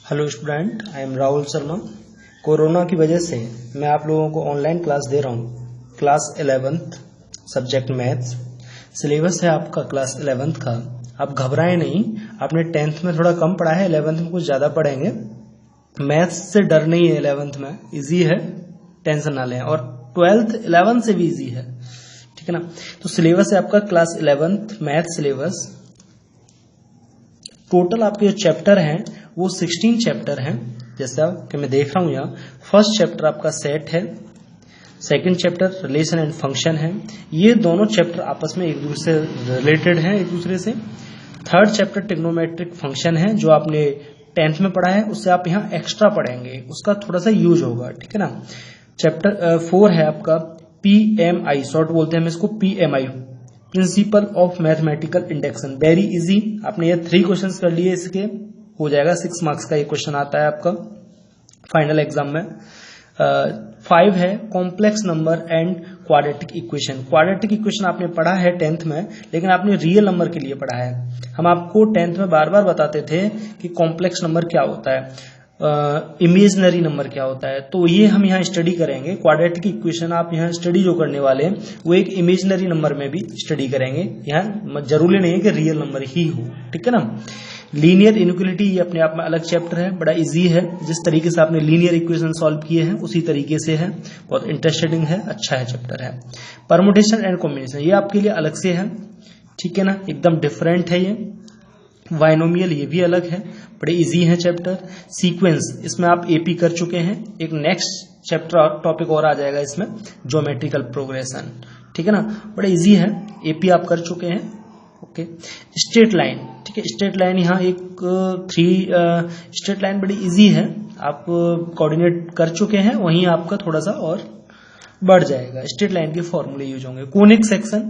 Hello student, I am Rahul Sharma. Corona की वजह से मैं आप लोगों को ऑनलाइन क्लास दे रहा हूँ। Class 11th subject maths syllabus है आपका क्लास 11th का। आप घबराएं नहीं, आपने 10th में थोड़ा कम पढ़ा है, 11th में कुछ ज़्यादा पढ़ेंगे। मैथ्स से डर नहीं है, 11th में इजी है, टेंशन ना लें। और 12th 11th से भी इजी है, ठीक है ना। तो सिलेबस है आपका class 11th math syllabus. Total आपके जो चैप्टर हैं वो 16 चैप्टर हैं, जैसा कि मैं देख रहा हूं यहाँ। फर्स्ट चैप्टर आपका सेट है, second chapter relation and function है। ये दोनों चैप्टर आपस में एक दूसरे से रिलेटेड हैं, एक दूसरे से। थर्ड चैप्टर ट्रिग्नोमेट्रिक फंक्शन है, जो आपने 10th में पढ़ा है, उससे आप यहाँ एक्स्ट्रा पढ़ेंगे, उसका थोड़ा सा यूज होगा, ठीक है ना। चैप्टर 4 है आपका PMI, शॉर्ट बोलते हैं हम इसको PMI, principle of mathematical induction. Very easy, आपने ये 3 क्वेश्चंस कर लिए, इसके हो जाएगा 6 मार्क्स का। एक क्वेश्चन आता है आपका फाइनल एग्जाम में। 5 है complex number and quadratic equation. Quadratic equation आपने पढ़ा है 10th में, लेकिन आपने रियल नंबर के लिए पढ़ा है। हम आपको 10th में बार बार बताते थे कि कॉम्प्लेक्स नंबर क्या होता है, इमेजनरी नंबर क्या होता है। तो ये हम यहाँ स्टडी करेंगे। क्वाड्रेटिक इक्वेशन आप यहाँ स्टडी जो करने वाले हैं वो एक इमेजनरी नंबर में भी स्टडी करेंगे। यहाँ जरूरी नहीं है कि रियल नंबर ही हो, ठीक है ना। लीनियर इनइक्वालिटी ये अपने आप में अलग चैप्टर है, बड़ा इजी है। जिस तरीके से आपने लीनियर इक्वेशन सॉल्व किए हैं उसी तरीके से है, बहुत इंटरेस्टिंग है, अच्छा है चैप्टर है। परमुटेशन एंड कॉम्बिनेशन ये आपके लिए अलग से है, ठीक है ना, एकदम डिफरेंट है ये। बाइनोमियल ये भी अलग है, बड़े इजी है चैप्टर। सीक्वेंस इसमें आप एपी कर चुके हैं, एक नेक्स्ट चैप्टर टॉपिक और आ जाएगा इसमें, ज्योमेट्रिकल प्रोग्रेशन, ठीक है ना, बड़े इजी है, एपी आप कर चुके हैं। ओके, स्ट्रेट लाइन, ठीक है, स्ट्रेट लाइन यहाँ एक 3 स्ट्रेट लाइन बड़ी इजी है, आप कोऑर्डिनेट कर चुके हैं, वहीं आपका थोड़ा सा और बढ़ जाएगा। स्ट्रेट लाइन के फॉर्मूले यूज होंगे। कोनिक सेक्शन,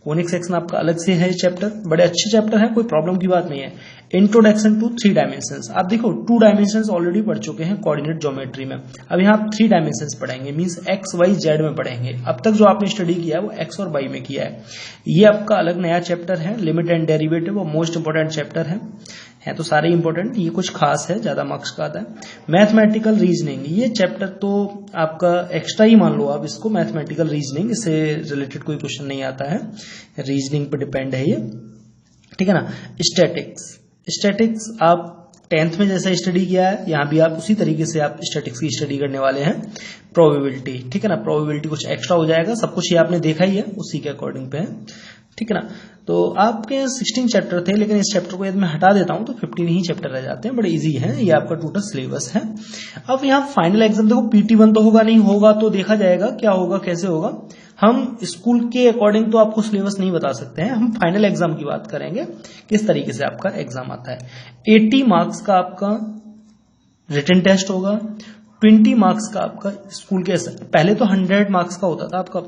कोनिक सेक्शन आपका अलग से है चैप्टर, बड़े अच्छे चैप्टर है, कोई प्रॉब्लम की बात नहीं है। इंट्रोडक्शन टू 3 डायमेंशंस, आप देखो 2 डायमेंशंस ऑलरेडी पढ़ चुके हैं कोऑर्डिनेट ज्योमेट्री में, अब यहाँ आप 3 डायमेंशंस पढ़ेंगे, मींस एक्स वाई जेड में पढ़ेंगे। अब तक जो आपने स्टडी किया है वो एक्स और वाई में किया है। ये आपका अलग नया चैप्टर है, लिमिट एंड डेरिवेटिव, वो मोस्ट इंपोर्टेंट चैप्टर है तो सारे इंपॉर्टेंट, ये कुछ खास है, ज्यादा मार्क्स का आता है। मैथमेटिकल रीजनिंग, ये चैप्टर तो आपका एक्स्ट्रा ही मान लो आप इसको, मैथमेटिकल रीजनिंग, इससे रिलेटेड कोई क्वेश्चन नहीं आता है, रीजनिंग पर डिपेंड है ये, ठीक है ना। स्टैटिक्स, स्टैटिक्स आप 10th में जैसा स्टडी किया है यहाँ भी आप उसी तरीके से आप स्टैटिक्स की स्टडी करने वाले हैं। प्रोबेबिलिटी, ठीक है ना, प्रोबेबिलिटी कुछ एक्स्ट्रा हो जाएगा, सब कुछ ये आपने देखा ही है, उसी के अकॉर्डिंग पे है, ठीक है ना। तो आपके 16 चैप्टर थे, लेकिन इस चैप्टर को यदि मैं हटा देता हूं तो 15 ही चैप्टर रह जाते हैं, बड़े इजी है, ये आपका टोटल सिलेबस है। अब यहाँ फाइनल एग्जाम देखो, PT1 तो होगा नहीं, होगा तो देखा जाएगा क्या होगा कैसे होगा। हम स्कूल के अकॉर्डिंग तो आपको सिलेबस नहीं बता सकते हैं, हम फाइनल एग्जाम की बात करेंगे, किस तरीके से आपका एग्जाम आता है। 80 मार्क्स का आपका रिटन टेस्ट होगा, 20 मार्क्स का आपका स्कूल के, पहले तो 100 मार्क्स का होता था आपका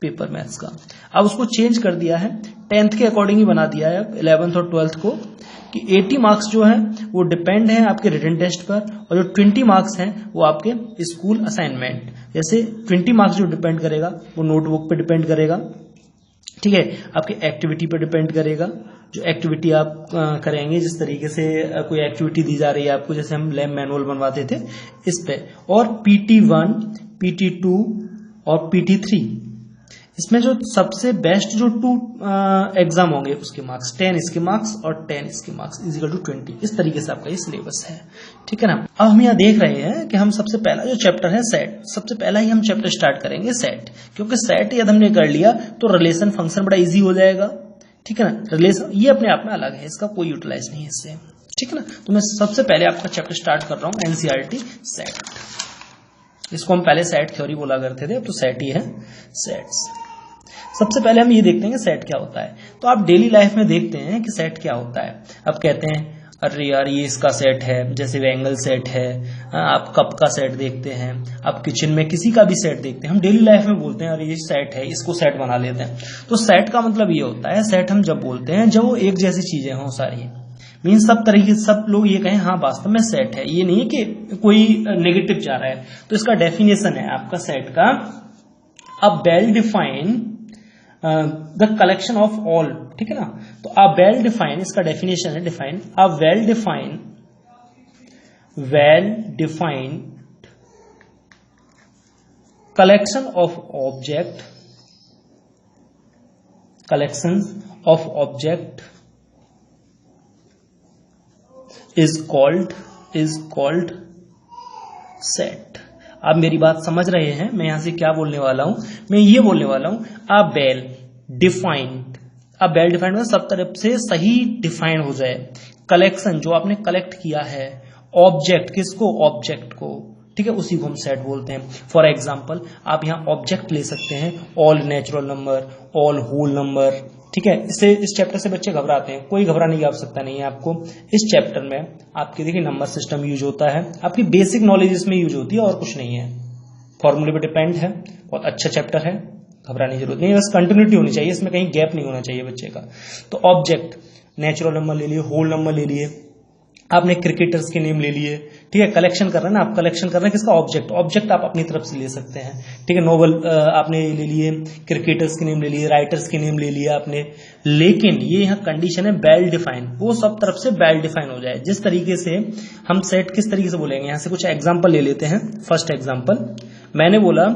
पेपर मैथ्स का, अब उसको चेंज कर दिया है, 10th के अकॉर्डिंग ही बना दिया है 11th और 12th को, कि 80 मार्क्स जो है वो डिपेंड है आपके रिटन टेस्ट पर, और जो 20 मार्क्स हैं वो आपके स्कूल असाइनमेंट। जैसे 20 मार्क्स जो डिपेंड करेगा वो नोटबुक पे डिपेंड करेगा, ठीक है, आपके एक्टिविटी पे डिपेंड करेगा, जो एक्टिविटी आप करेंगे, जिस तरीके से कोई एक्टिविटी दी जा रही है आपको, जैसे हम लैब मैनुअल बनवाते थे इस पे। और PT1, PT2 और PT3, इसमें जो सबसे बेस्ट जो 2 एग्जाम होंगे उसके मार्क्स 10 इसके मार्क्स और 10 इसके मार्क्स इजिकल टू 20, इस तरीके से आपका ये सिलेबस है, ठीक है ना। अब हम यहाँ देख रहे हैं कि हम सबसे पहला जो चैप्टर है सेट, सबसे पहला ही हम चैप्टर स्टार्ट करेंगे सेट, क्योंकि सेट यदि हमने कर लिया तो रिलेशन फंक्शन बड़ा इजी हो जाएगा, ठीक है ना। रिलेशन ये अपने आप में अलग है, इसका कोई यूटिलाइज नहीं है इससे, ठीक है ना। तो मैं सबसे पहले आपका चैप्टर स्टार्ट कर रहा हूँ NCERT सेट, इसको हम पहले सेट थ्योरी बोला करते थे, अब तो सेट ही है, सेट्स। सबसे पहले हम ये देखते हैं कि सेट क्या होता है। तो आप डेली लाइफ में देखते हैं कि सेट क्या होता है। अब कहते हैं अरे यार ये इसका सेट है, जैसे एंगल सेट है, आप कप का सेट देखते हैं, आप किचन में किसी का भी सेट देखते हैं, हम डेली लाइफ में बोलते हैं अरे ये सेट है, इसको सेट बना लेते हैं। तो सेट का मतलब ये होता है, सेट हम जब बोलते हैं जब वो एक जैसी चीजें हों सारी, मीन्स सब तरीके से सब लोग ये कहें हाँ वास्तव में सेट है, ये नहीं कि कोई नेगेटिव जा रहा है। तो इसका डेफिनेशन है आपका सेट का, a well defined the collection of all, ठीक है ना। तो अ वेल डिफाइंड, इसका डेफिनेशन है define, a well defined well defined collection of object is called set। आप मेरी बात समझ रहे हैं? मैं यहां से क्या बोलने वाला हूं? मैं ये बोलने वाला हूं a well defined मतलब सब तरफ से सही डिफाइन हो जाए। कलेक्शन जो आपने कलेक्ट किया है, ऑब्जेक्ट किसको? ऑब्जेक्ट को, ठीक है, उसी को हम सेट बोलते हैं। फॉर एग्जाम्पल आप यहाँ ऑब्जेक्ट ले सकते हैं, all natural number, all whole number, ठीक है। इस चैप्टर से बच्चे घबराते हैं, कोई घबराने की आवश्यकता नहीं है आपको। इस चैप्टर में आपके देखिए नंबर सिस्टम यूज होता है, आपकी बेसिक नॉलेज इसमें यूज होती है और कुछ नहीं है। फॉर्मूले पे डिपेंड है, बहुत अच्छा चैप्टर है, घबराने की जरूरत नहीं है, बस कंटिन्यूटी होनी चाहिए, इसमें कहीं गैप नहीं होना चाहिए बच्चे का। तो ऑब्जेक्ट, नेचुरल नंबर ले लिए, होल नंबर ले लिए, आपने क्रिकेटर्स के नेम ले लिए, ठीक है। कलेक्शन कर रहे हैं ना आप, कलेक्शन कर रहे हैं किसका? ऑब्जेक्ट आप अपनी तरफ से ले सकते हैं, ठीक है। नोवेल आपने ले लिए, क्रिकेटर्स के नेम ले लिए, राइटर्स के नेम ले लिए आपने, लेकिन ये यहाँ कंडीशन है वेल डिफाइन, वो सब तरफ से वेल डिफाइन हो जाए। जिस तरीके से हम सेट किस तरीके से बोलेंगे, यहाँ से कुछ एग्जाम्पल ले लेते हैं। फर्स्ट एग्जाम्पल मैंने बोला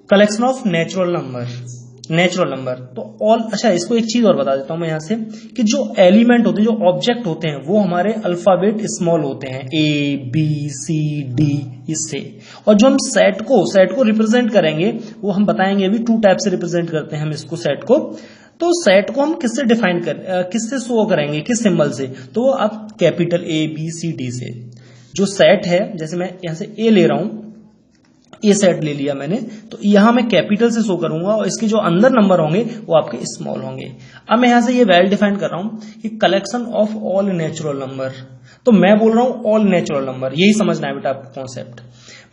कलेक्शन ऑफ नेचुरल नंबर, तो ऑल, अच्छा इसको एक चीज और बता देता हूं मैं यहां से कि जो एलिमेंट होते हैं, जो ऑब्जेक्ट होते हैं, वो हमारे अल्फाबेट स्मॉल होते हैं, ए बी सी डी इससे। और जो हम सेट को रिप्रेजेंट करेंगे वो हम बताएंगे अभी, टू टाइप से रिप्रेजेंट करते हैं हम इसको सेट को। तो सेट को हम किससे शो करेंगे, किस सिंबल से? तो आप capital A B C D से। जो सेट है, जैसे मैं यहां से ए ले रहा हूं, ए सेट ले लिया मैंने, तो यहां मैं कैपिटल से शो करूंगा और इसके जो अंदर नंबर होंगे वो आपके स्मॉल होंगे। अब मैं यहां से ये वेल डिफाइन कर रहा हूं कि collection of all natural number, तो मैं बोल रहा हूं ऑल नेचुरल नंबर, यही समझना है बेटा आपका कॉन्सेप्ट।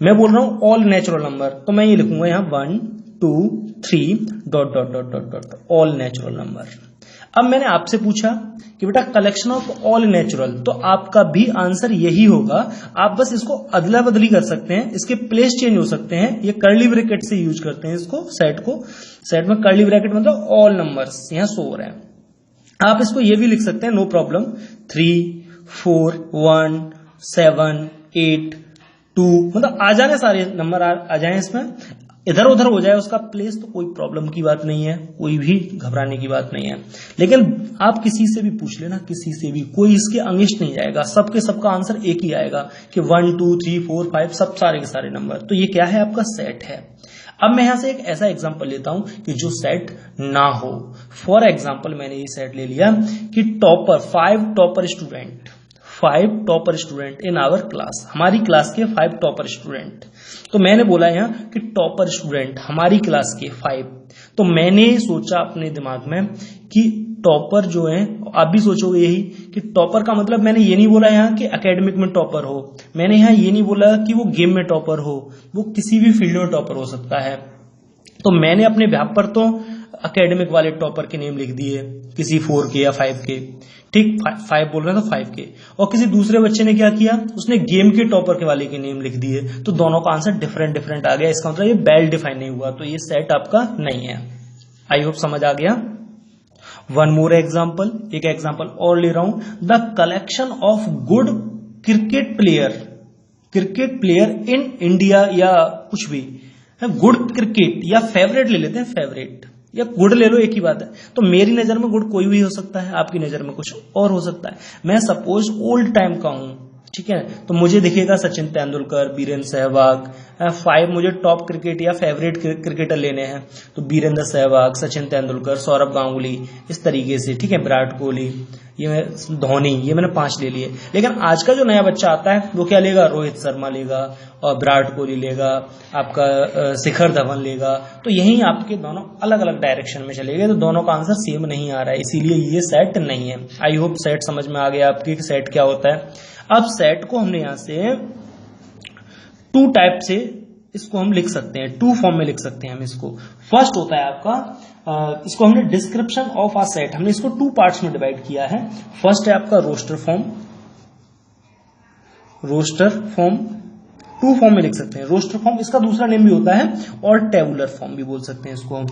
मैं बोल रहा हूं ऑल नेचुरल नंबर, तो मैं ये लिखूंगा यहां 1 2 3 ... ऑल नेचुरल नंबर। अब मैंने आपसे पूछा कि बेटा कलेक्शन ऑफ ऑल नेचुरल, तो आपका भी आंसर यही होगा। आप बस इसको अदला बदली कर सकते हैं, इसके प्लेस चेंज हो सकते हैं। ये कर्ली ब्रैकेट से यूज करते हैं इसको, सेट में कर्ली ब्रैकेट मतलब ऑल नंबर्स यहां शो हो रहे हैं। आप इसको ये भी लिख सकते हैं, नो प्रॉब्लम, 3 4 1 7 8 2, मतलब आ जाने सारे नंबर आ जाए, इसमें इधर उधर हो जाए उसका प्लेस, तो कोई प्रॉब्लम की बात नहीं है, कोई भी घबराने की बात नहीं है। लेकिन आप किसी से भी पूछ लेना, किसी से भी, कोई इसके अंगिष्ट नहीं जाएगा, सबका आंसर एक ही आएगा कि 1 2 3 4 5 सब सारे के सारे नंबर। तो ये क्या है? आपका सेट है। अब मैं यहां से एक ऐसा एग्जांपल लेता हूं कि जो सेट ना हो। फॉर एग्जांपल मैंने ये सेट ले लिया कि five topper student in our class, हमारी क्लास के 5 टॉपर स्टूडेंट। तो मैंने बोला यहां कि टॉपर स्टूडेंट हमारी क्लास के 5। तो मैंने सोचा अपने दिमाग में कि टॉपर जो है, आप भी सोचोगे यही कि टॉपर का मतलब, मैंने ये नहीं बोला यहाँ कि एकेडमिक में टॉपर हो, मैंने यहाँ ये नहीं बोला कि वो गेम में टॉपर हो, वो किसी भी फील्ड में टॉपर हो सकता है। तो मैंने अपने व्याप पर तो एकेडमिक वाले टॉपर के नेम लिख दिए, किसी 4 के या 5 के, ठीक, 5 बोल रहे हैं तो 5 के। और किसी दूसरे बच्चे ने क्या किया, उसने गेम के टॉपर के वाले के नेम लिख दिए, तो दोनों का आंसर डिफरेंट आ गया। इसका मतलब ये वेल डिफाइन नहीं हुआ, तो ये सेट आपका नहीं है। आई होप समझ आ गया। वन मोर एग्जाम्पल, एक एग्जाम्पल और ले रहा हूं, the collection of good cricket player in India, या कुछ भी गुड क्रिकेट, या फेवरेट ले लेते हैं, फेवरेट या गुड ले लो, एक ही बात है। तो मेरी नजर में गुड कोई भी हो सकता है, आपकी नजर में कुछ और हो सकता है। मैं सपोज ओल्ड टाइम का हूं, ठीक है, तो मुझे दिखेगा सचिन तेंदुलकर, वीरेंद्र सहवाग। 5 मुझे टॉप क्रिकेट या फेवरेट क्रिकेटर लेने हैं, तो वीरेंद्र सहवाग, सचिन तेंदुलकर, सौरभ गांगुली, इस तरीके से, ठीक है, विराट कोहली, ये धोनी, ये मैंने 5 ले लिए। लेकिन आज का जो नया बच्चा आता है वो क्या लेगा? रोहित शर्मा लेगा, और विराट कोहली लेगा, आपका शिखर धवन लेगा। तो यही आपके दोनों अलग अलग डायरेक्शन में चले गए, तो दोनों का आंसर सेम नहीं आ रहा है, इसीलिए ये सेट नहीं है। आई होप सेट समझ में आ गया आपकी कि सेट क्या होता है। अब सेट को हमने यहां से 2 टाइप से इसको हम लिख सकते हैं, 2 फॉर्म में लिख सकते हैं हम इसको। फर्स्ट होता है आपका, इसको हमने डिस्क्रिप्शन ऑफ अ सेट, हमने इसको 2 पार्ट्स में डिवाइड किया है। फर्स्ट है आपका रोस्टर फॉर्म, 2 फॉर्म में लिख सकते हैं। रोस्टर फॉर्म, इसका दूसरा नेम भी होता है, और टेबुलर फॉर्म भी बोल सकते हैं इसको हम,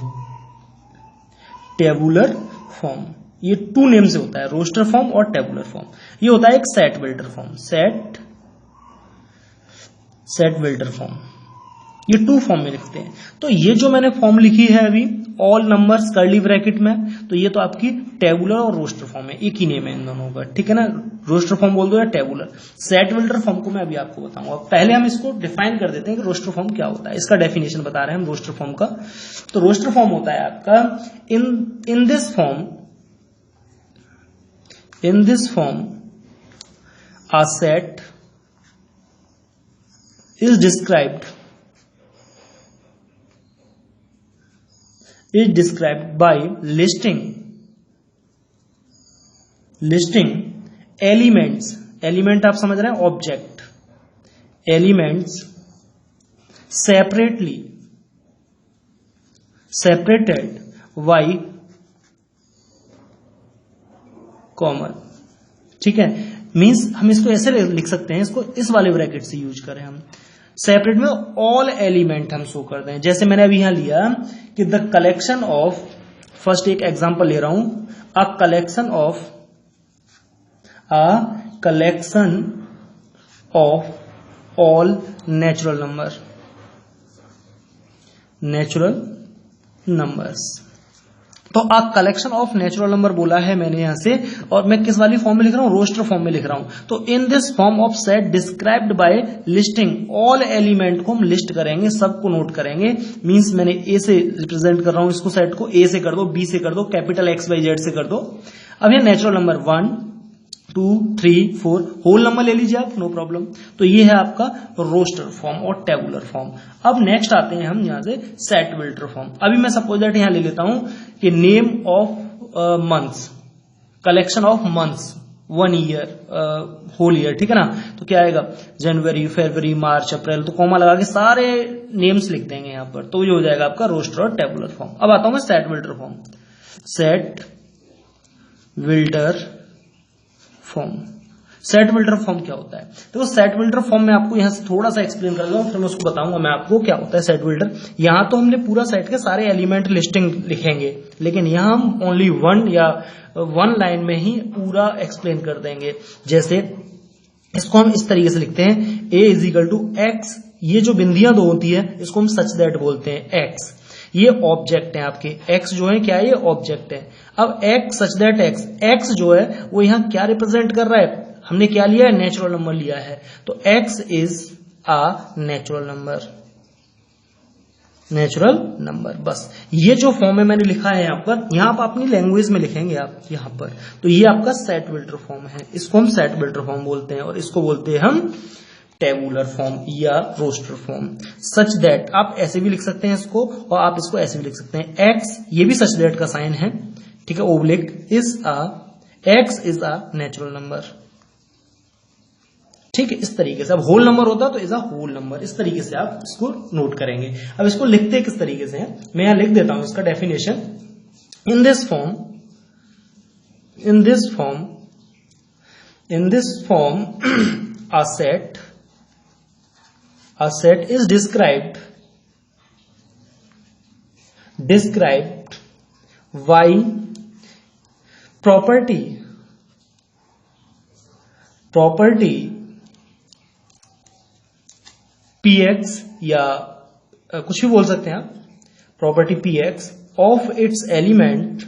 टेबुलर फॉर्म। ये 2 नेम से होता है, रोस्टर फॉर्म और टेबुलर फॉर्म। ये होता है एक set builder form, set set builder form, ये 2 फॉर्म में लिखते हैं। तो ये जो मैंने फॉर्म लिखी है अभी ऑल नंबर्स कर्ली ब्रैकेट में, तो ये तो आपकी टेबुलर और रोस्टर फॉर्म है, एक ही नेम है इन दोनों का, ठीक है ना, रोस्टर फॉर्म बोल दो या टेबुलर। सेट विल्टर फॉर्म को मैं अभी आपको बताऊंगा, पहले हम इसको डिफाइन कर देते हैं कि रोस्टर फॉर्म क्या होता है। इसका डेफिनेशन बता रहे हैं हम रोस्टर फॉर्म का। तो रोस्टर फॉर्म होता है आपका in this form a set is described by listing elements, element आप समझ रहे हैं, object, elements separated by common, ठीक है। मींस हम इसको ऐसे लिख सकते हैं, इसको इस वाले ब्रैकेट से यूज करें हम, सेपरेट में ऑल एलिमेंट हम शो कर दें। जैसे मैंने अभी यहां लिया कि द कलेक्शन ऑफ, फर्स्ट एक एग्जांपल ले रहा हूं, a collection of all natural numbers. तो a collection of natural number बोला है मैंने यहां से, और मैं किस वाली फॉर्म में लिख रहा हूं, रोस्टर फॉर्म में लिख रहा हूं। तो in this form of set described bye listing all element को हम लिस्ट करेंगे, सबको नोट करेंगे। मींस मैंने ए से रिप्रेजेंट कर रहा हूं इसको, सेट को ए से कर दो, बी से कर दो, कैपिटल XYZ से कर दो। अब ये नेचुरल नंबर 1 2 3 4 होल नंबर ले लीजिए आप, नो प्रॉब्लम। तो ये है आपका रोस्टर फॉर्म और टेबुलर फॉर्म। अब नेक्स्ट आते हैं हम यहां से सेट विल्टर फॉर्म। अभी मैं सपोज दैट यहां ले लेता हूं कि name of months, collection of months 1 year, whole year, ठीक है ना। तो क्या आएगा, जनवरी, फरवरी, मार्च, अप्रैल, तो कॉमा लगा के सारे नेम्स लिख देंगे यहां पर, तो ये हो जाएगा आपका रोस्टर और टेबुलर फॉर्म। अब आता हूं मैं set builder form. Set builder form, set builder form क्या होता है? तो सेट विल्टर फॉर्म में आपको यहां से थोड़ा सा एक्सप्लेन कर दूं, फिर मैं उसको बताऊंगा मैं आपको क्या होता है सेट विल्टर। यहां तो हमने पूरा सेट के सारे एलिमेंट लिस्टिंग लिखेंगे, लेकिन यहां हम ओनली 1 लाइन में ही पूरा एक्सप्लेन कर देंगे। जैसे इसको हम इस तरीके से लिखते हैं, a is equal to x, ये जो बिंदियां 2 होती है इसको हम सच दैट बोलते हैं एक्स, ये ऑब्जेक्ट है आपके, x जो है क्या है, ये ऑब्जेक्ट है। अब x सच दैट x जो है वो यहां क्या रिप्रेजेंट कर रहा है, हमने क्या लिया है, नेचुरल नंबर लिया है। तो x is a natural number. बस ये जो फॉर्म है मैंने लिखा है यहां पर, यहां आप अपनी लैंग्वेज में लिखेंगे आप यहां पर। तो ये आपका सेट विल्टर फॉर्म है, इसको हम सेट विल्टर फॉर्म बोलते हैं, और इसको बोलते हैं हम टेबुलर फॉर्म या रोस्टर फॉर्म। सच दैट आप ऐसे भी लिख सकते हैं इसको, और आप इसको ऐसे भी लिख सकते हैं, एक्स, ये भी सच दैट का साइन है, ठीक है, oblique x is a natural number, ठीक है, इस तरीके से। अब होल नंबर होता है तो इज अ होल नंबर, इस तरीके से आप इसको नोट करेंगे। अब इसको लिखते किस तरीके से हैं, मैं यहां लिख देता हूं इसका definition. In this form a set is described by property px, या कुछ भी बोल सकते हैं आप, property px of its elements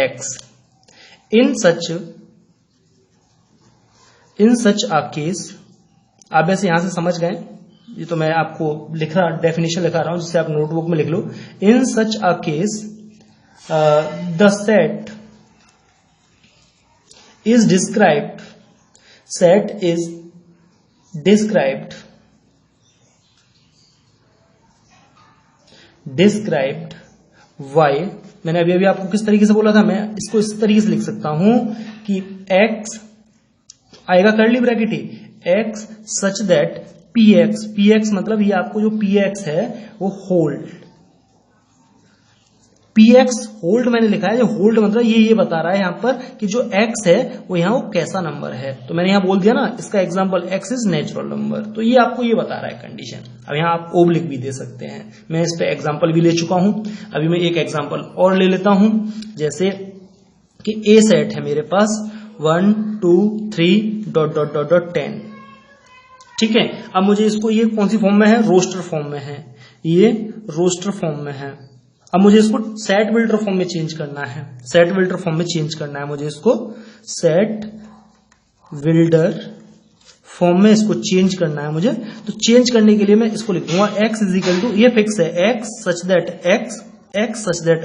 x in such a case। आप वैसे यहां से समझ गए, ये तो मैं आपको डेफिनेशन लिखा रहा हूं, जिससे आप नोटबुक में लिख लो। In such a case the set is described by, मैंने अभी आपको किस तरीके से बोला था, मैं इसको इस तरीके से लिख सकता हूं कि x आएगा curly bracket he, x such that px मतलब ये आपको जो px है वो होल्ड, px होल्ड मैंने लिखा है, जो होल्ड मतलब ये बता रहा है यहां पर कि जो x है वो यहां वो कैसा नंबर है। तो मैंने यहां बोल दिया ना, इसका example x is natural number, तो ये आपको ये बता रहा है कंडीशन। अब यहां आप ओब्लिक भी दे सकते हैं, मैं इस पे एग्जांपल भी ले चुका हूं। अभी मैं एक एग्जांपल और ले लेता हूं, जैसे कि a सेट है मेरे पास 1 2 3 ... 10, ठीक है। अब मुझे इसको, ये कौन सी फॉर्म में है, रोस्टर फॉर्म में है, ये रोस्टर फॉर्म में है। अब मुझे इसको सेट बिल्डर फॉर्म में चेंज करना है, सेट बिल्डर फॉर्म में चेंज करना है मुझे इसको, सेट बिल्डर फॉर्म में इसको चेंज करना है मुझे। तो चेंज करने के लिए मैं इसको लिखूंगा x इज इक्वल टू, ये फिक्स है, x such that x such that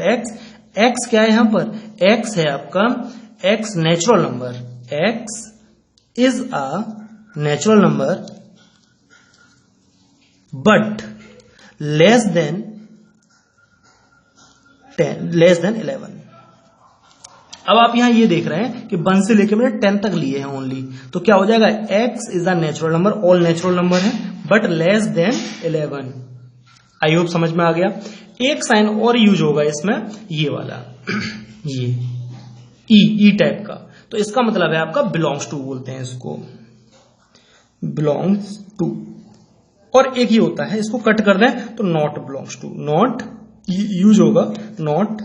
x क्या है यहां पर, x है आपका, x natural number, x is a natural number but less than 11। अब आप यहां ये देख रहे हैं कि 1 से लेकर मैंने 10 तक लिए हैं ओनली, तो क्या हो जाएगा, x is a natural number, all natural number है, but less than 11। I hope समझ में आ गया। एक साइन और यूज होगा इसमें, ये वाला ये ई टाइप का, तो इसका मतलब है आपका बिलोंग्स टू बोलते हैं इसको, बिलोंग्स टू। और एक ही होता है, इसको कट कर दें तो not belongs to, not use होगा, नॉट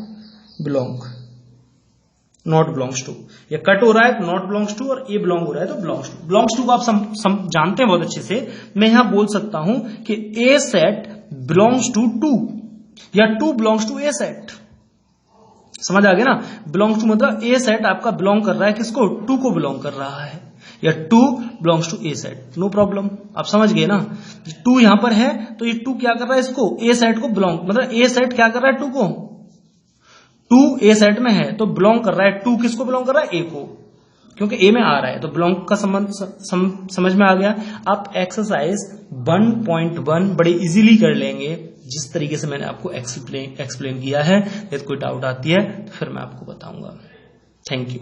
बिलोंग्स टू। ये कट हो रहा है नॉट बिलोंग्स टू, और ए बिलोंग हो रहा है तो बिलोंग्स टू। बिलोंग्स टू को आप जानते हैं बहुत अच्छे से। मैं यहां बोल सकता हूं कि ए सेट बिलोंग्स टू 2 या 2 बिलोंग्स टू ए सेट। समझ आ गया ना, बिलोंग्स टू मतलब ए सेट आपका बिलोंग कर रहा है किसको, 2 को बिलोंग कर रहा है, या 2 belongs to a set, no problem. आप समझ गए ना, 2 यहां पर है तो ये 2 क्या कर रहा है, इसको ए सेट को बिलोंग, मतलब ए सेट क्या कर रहा है 2 को, 2 ए सेट में है तो बिलोंग कर रहा है, 2 किसको बिलोंग कर रहा है, ए को, क्योंकि ए में आ रहा है तो बिलोंग का संबंध समझ में आ गया। आप एक्सरसाइज 1.1 बड़े इजीली कर लेंगे जिस तरीके से मैंने आपको एक्सप्लेन किया है। यदि कोई डाउट आती है तो फिर मैं आपको बताऊंगा। Thank you.